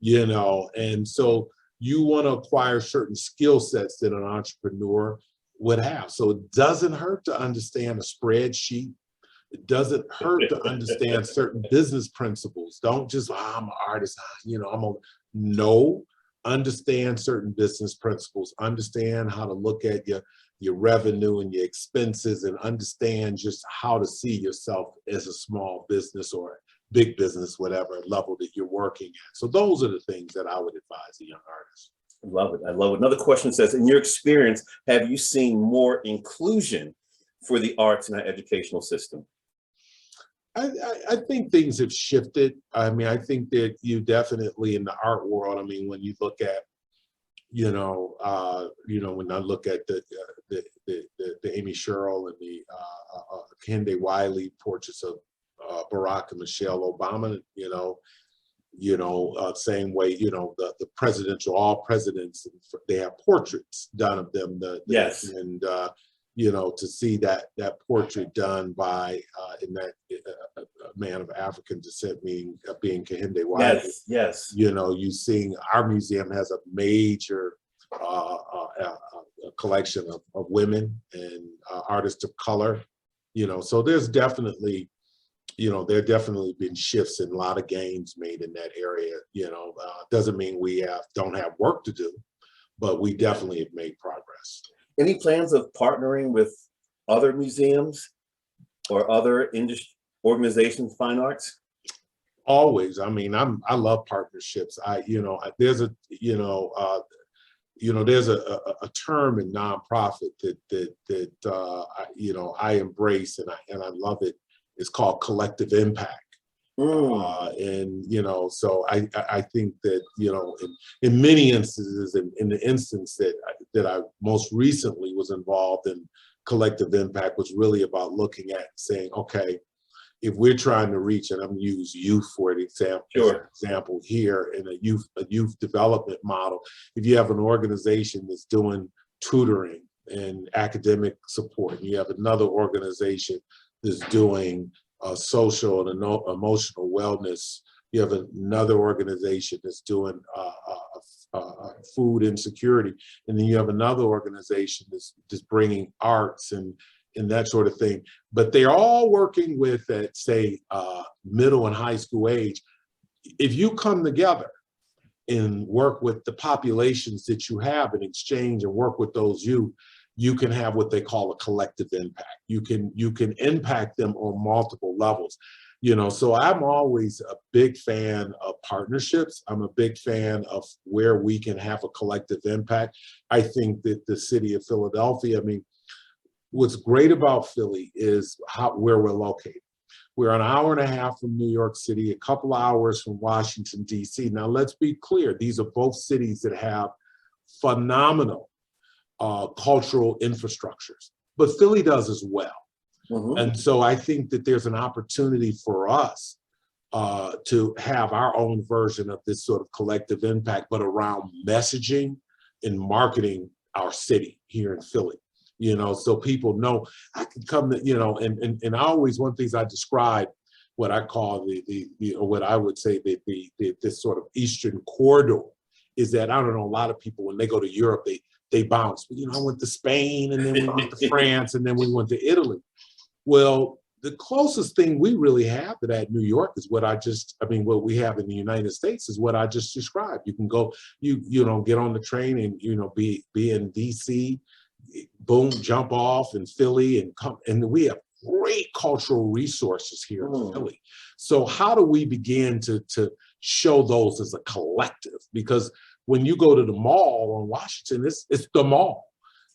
and so you want to acquire certain skill sets that an entrepreneur would have. So it doesn't hurt to understand a spreadsheet. It doesn't hurt to understand certain business principles. Don't just, I'm an artist, understand certain business principles, understand how to look at your revenue and your expenses, and understand just how to see yourself as a small business or big business, whatever level that you're working at. So those are the things that I would advise a young artist. I love it. I love it. Another question says, in your experience, have you seen more inclusion for the arts in our educational system? I think things have shifted. I mean, I think that you definitely, in the art world, I mean, when you look at, when I look at the Amy Sherrill and the Kehinde Wiley portraits of Barack and Michelle Obama, same way, the presidential, all presidents, they have portraits done of them. Yes. And to see that portrait done by a man of African descent, being Kehinde Wiley. Yes. You seeing our museum has a major collection of women and artists of color. So there's definitely, there definitely been shifts and a lot of gains made in that area. Doesn't mean we don't have work to do, but we definitely have made progress. Any plans of partnering with other museums or other industry organizations, fine arts? Always. I mean, I love partnerships. There's a term in nonprofit that I embrace and I love it. It's called collective impact. So I think that, in many instances, in the instance that I most recently was involved in, collective impact was really about looking at saying, okay, if we're trying to reach, and I'm going to use youth for an example, example here in a youth development model, if you have an organization that's doing tutoring and academic support, and you have another organization that's doing social and emotional wellness, you have another organization that's doing food insecurity, and then you have another organization that's bringing arts and that sort of thing. But they're all working with, at say, middle and high school age. If you come together and work with the populations that you have in exchange and work with those youth, you can have what they call a collective impact. You can impact them on multiple levels. So I'm always a big fan of partnerships. I'm a big fan of where we can have a collective impact. I think that the city of Philadelphia, I mean, what's great about Philly is where we're located. We're an hour and a half from New York City, a couple hours from Washington, D.C. Now, let's be clear. These are both cities that have phenomenal cultural infrastructures, but Philly does as well. And so I think that there's an opportunity for us to have our own version of this sort of collective impact, but around messaging and marketing our city here in Philly. So people know I can come to, and I always, one of the things I describe, what I call what I would say this sort of Eastern corridor, is that, I don't know, a lot of people, when they go to Europe, they bounce. I went to Spain, and then we went to France, and then we went to Italy. Well, the closest thing we really have to that in New York is what what we have in the United States is what I just described. You can go, get on the train and, be in DC, boom, jump off in Philly and come. And we have great cultural resources here in Philly. So how do we begin to show those as a collective? Because when you go to the mall on Washington, it's the mall.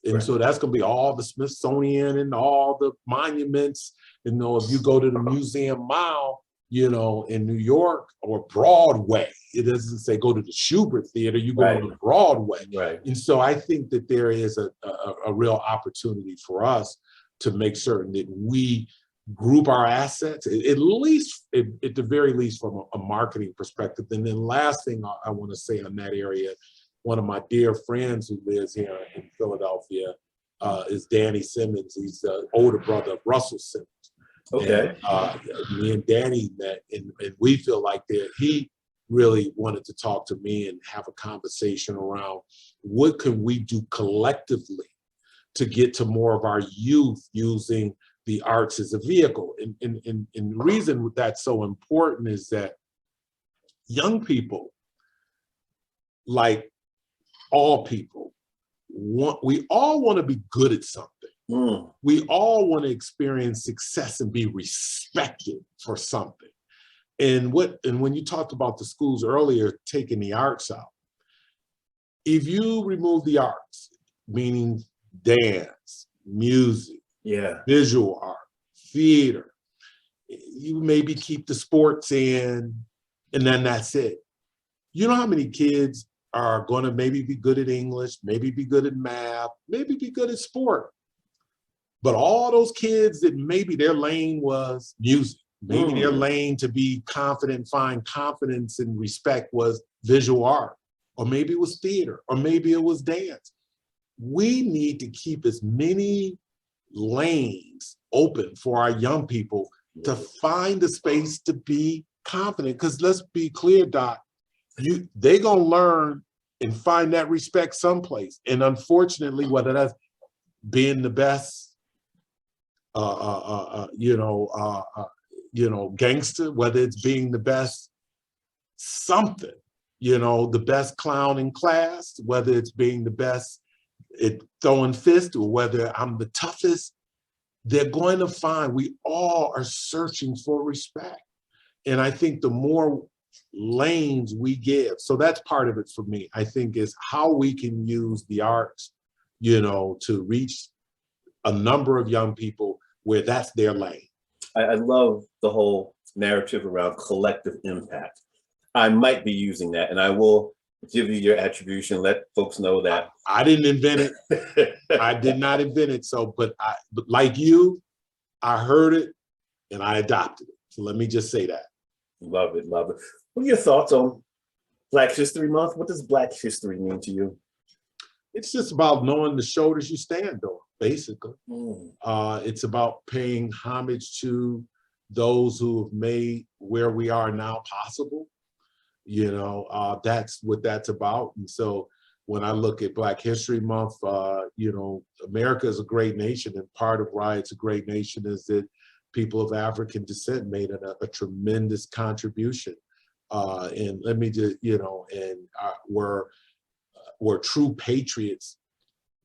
And so that's going to be all the Smithsonian and all the monuments. If you go to the Museum Mile, in New York or Broadway, it doesn't say go to the Schubert Theater, you go to Broadway. Right. And so I think that there is a real opportunity for us to make certain that we group our assets, at the very least from a marketing perspective. And then last thing I want to say on that area, one of my dear friends who lives here in Philadelphia is Danny Simmons. He's the older brother of Russell Simmons. Okay. And me and Danny met, and we feel like that he really wanted to talk to me and have a conversation around what can we do collectively to get to more of our youth using the arts as a vehicle. And the reason that's so important is that young people, like all people, we all want to be good at something. We all want to experience success and be respected for something. And when you talked about the schools earlier, taking the arts out, if you remove the arts, meaning dance, music, visual art, theater, you maybe keep the sports in, and then that's it. You know how many kids are going to maybe be good at English, maybe be good at math, maybe be good at sport. But all those kids that maybe their lane was music, maybe their lane to be confident, find confidence and respect was visual art, or maybe it was theater, or maybe it was dance. We need to keep as many lanes open for our young people to find a space to be confident. Because let's be clear, Doc, they're going to learn and find that respect someplace. And unfortunately, whether that's being the best, gangster, whether it's being the best something, the best clown in class, whether it's being the best at throwing fists, or whether I'm the toughest, they're going to find we all are searching for respect. And I think the more lanes we give, so that's part of it for me, I think, is how we can use the arts, to reach a number of young people where that's their lane. I love the whole narrative around collective impact. I might be using that, and I will give you your attribution, let folks know that. I didn't invent it. I did not invent it. So, but like you, I heard it and I adopted it. So let me just say that. Love it, love it. What are your thoughts on Black History Month? What does Black history mean to you? It's just about knowing the shoulders you stand on, basically. It's about paying homage to those who have made where we are now possible. That's what that's about. And so when I look at Black History Month, America is a great nation, and part of why it's a great nation is that people of African descent made a tremendous contribution. And let me just, were true patriots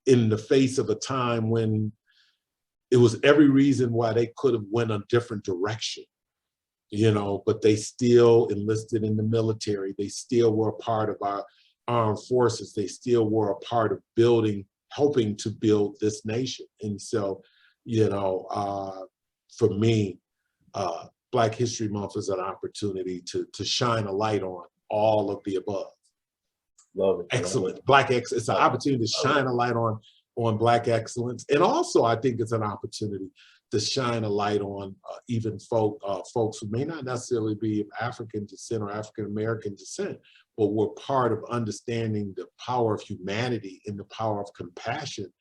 in the face of a time when it was every reason why they could have went a different direction, but they still enlisted in the military. They still were a part of our armed forces. They still were a part of helping to build this nation. And so, for me, Black History Month is an opportunity to shine a light on all of the above. Love it. Excellent. It's an opportunity to shine a light on Black excellence. And also, I think it's an opportunity to shine a light on even folks who may not necessarily be of African descent or African American descent, but were part of understanding the power of humanity and the power of compassion,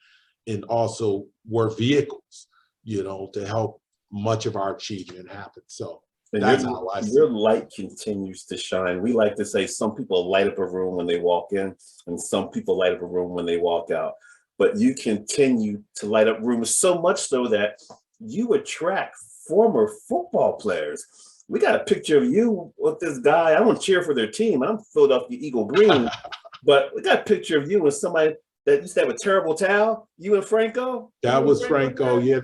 and also were vehicles, to help much of our achievement happen. So that's how I see it. Your light continues to shine. We like to say some people light up a room when they walk in, and some people light up a room when they walk out. But you continue to light up rooms, so much so that you attract former football players. We got a picture of you with this guy. I don't cheer for their team. I'm Philadelphia Eagle Green, but we got a picture of you with somebody that used to have a terrible towel. You and Franco. That was Franco. Yeah.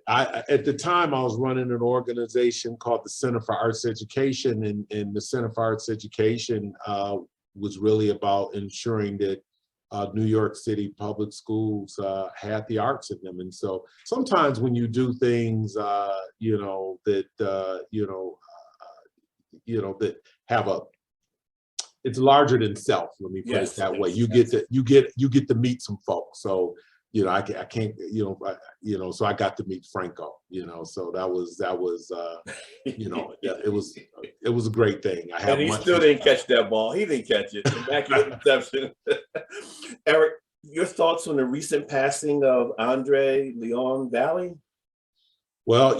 At the time, I was running an organization called the Center for Arts Education, and the Center for Arts Education was really about ensuring that New York City public schools had the arts in them. And so sometimes when you do things, that have it's larger than self. Let me put it that way. You get to meet some folks. So I can't, so I got to meet Franco. So that was it was a great thing. And he still didn't catch that ball. He didn't catch it. Immaculate reception. Eric, your thoughts on the recent passing of Andre Leon Valley? Well,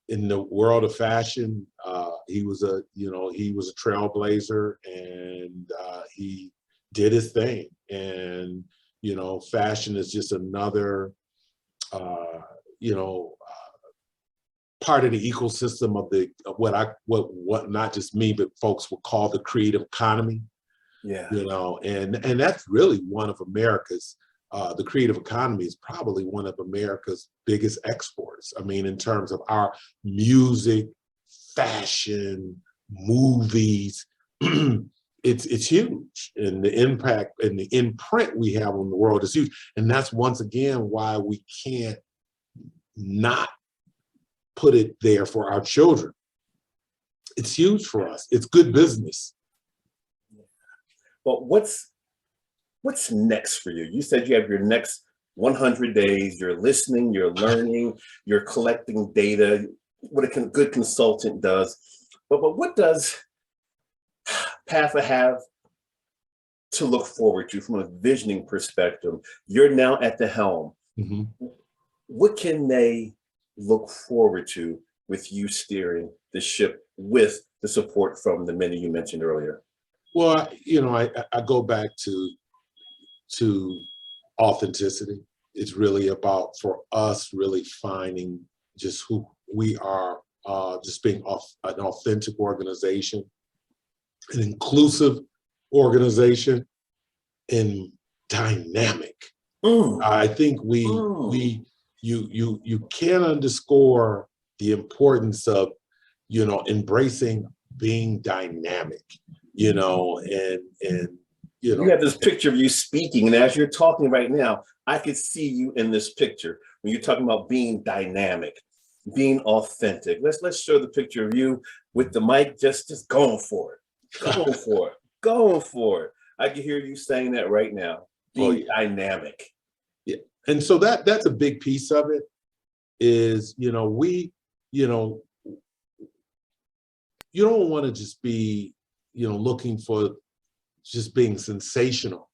in the world of fashion, he was a trailblazer, and he did his thing. And fashion is just another part of the ecosystem of what not just me but folks would call the creative economy. Yeah. And that's really one of America's. The creative economy is probably one of America's biggest exports. I mean, in terms of our music, fashion, movies, it's huge. And the impact and the imprint we have on the world is huge. And that's once again why we can't not put it there for our children. It's huge for us. It's good business. But what's next for you? You said you have your next 100 days. You're listening, you're learning, you're collecting data, what a good consultant does. But what does PAFA have to look forward to from a visioning perspective? You're now at the helm. Mm-hmm. What can they look forward to with you steering the ship with the support from the many you mentioned earlier? Well, I go back to authenticity. It's really about, for us, really finding just who we are, just being an authentic organization, an inclusive organization, and dynamic. I think you can't underscore the importance of embracing being dynamic. You have this picture of you speaking, and as you're talking right now, I could see you in this picture when you're talking about being dynamic, being authentic. Let's show the picture of you with the mic, just going for it, going for it. I can hear you saying that right now, being dynamic. Yeah, and so that's a big piece of it. Is you don't want to just be looking for just being sensational,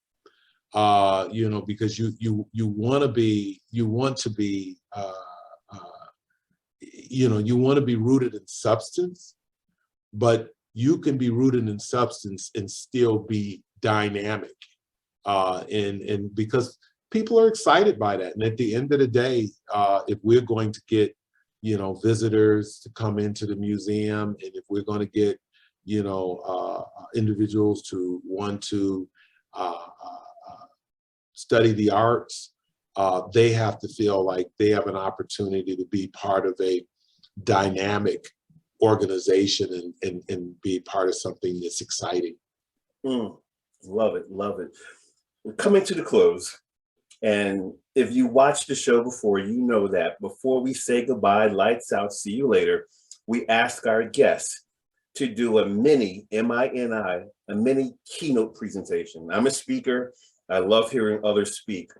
because you want to be rooted in substance, but you can be rooted in substance and still be dynamic, and because people are excited by that. And at the end of the day, if we're going to get visitors to come into the museum, and if we're going to get individuals to want to study the arts, they have to feel like they have an opportunity to be part of a dynamic organization and be part of something that's exciting. Love it, love it. We're coming to the close. And if you watched the show before, you know that before we say goodbye, lights out, see you later, we ask our guests to do a mini, M-I-N-I, a mini keynote presentation. I'm a speaker. I love hearing others speak.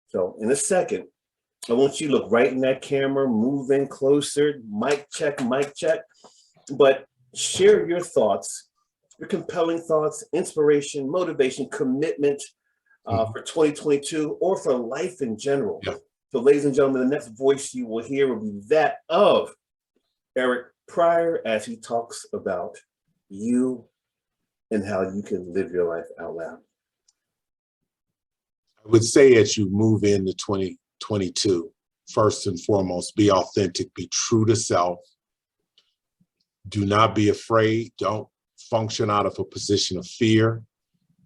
So in a second, I want you to look right in that camera, move in closer, mic check, but share your thoughts, your compelling thoughts, inspiration, motivation, commitment for 2022 or for life in general. Yeah. So ladies and gentlemen, the next voice you will hear will be that of Eric Pryor as he talks about you and how you can live your life out loud. I would say as you move into 2022, first and foremost, be authentic, be true to self. Do not be afraid. Don't function out of a position of fear,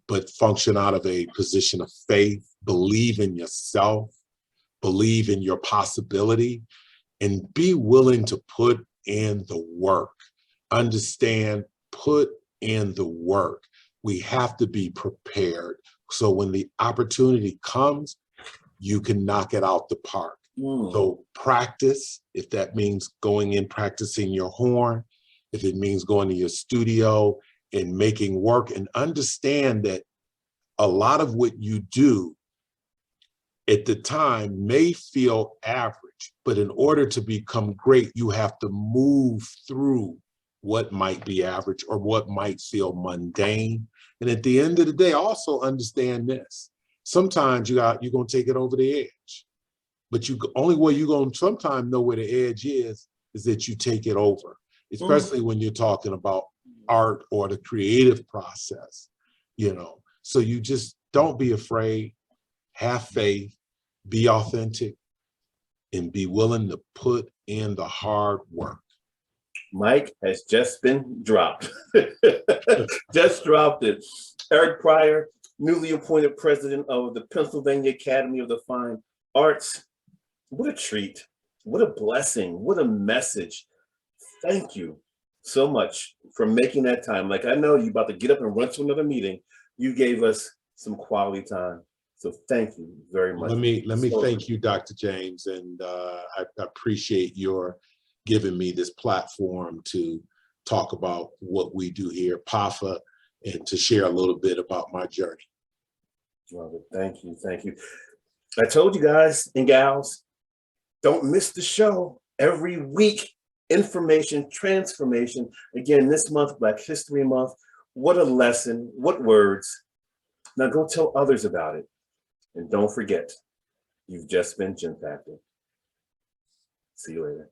but function out of a position of faith. Believe in yourself, believe in your possibility, and be willing to put in the work. Understand, put in the work. We have to be prepared. So when the opportunity comes, you can knock it out the park. So practice, if that means going in, practicing your horn, if it means going to your studio and making work, and understand that a lot of what you do at the time may feel average, but in order to become great, you have to move through what might be average or what might feel mundane. And at the end of the day, also understand this. Sometimes you're going to take it over the edge, but only way you're going to sometimes know where the edge is that you take it over, especially when you're talking about art or the creative process, So you just don't be afraid, have faith, be authentic, and be willing to put in the hard work. Mike has just been dropped. Just dropped it. Eric Pryor, newly appointed president of the Pennsylvania Academy of the Fine Arts. What a treat. What a blessing. What a message. Thank you so much for making that time. Like, I know you're about to get up and run to another meeting. You gave us some quality time. So thank you very much. Let me thank you, Dr. James, and I appreciate your giving me this platform to talk about what we do here at PAFA and to share a little bit about my journey. Love it. Thank you. Thank you. I told you guys and gals, don't miss the show every week. Information, transformation. Again, this month, Black History Month. What a lesson. What words. Now go tell others about it. And don't forget, you've just been Gen Factor. See you later.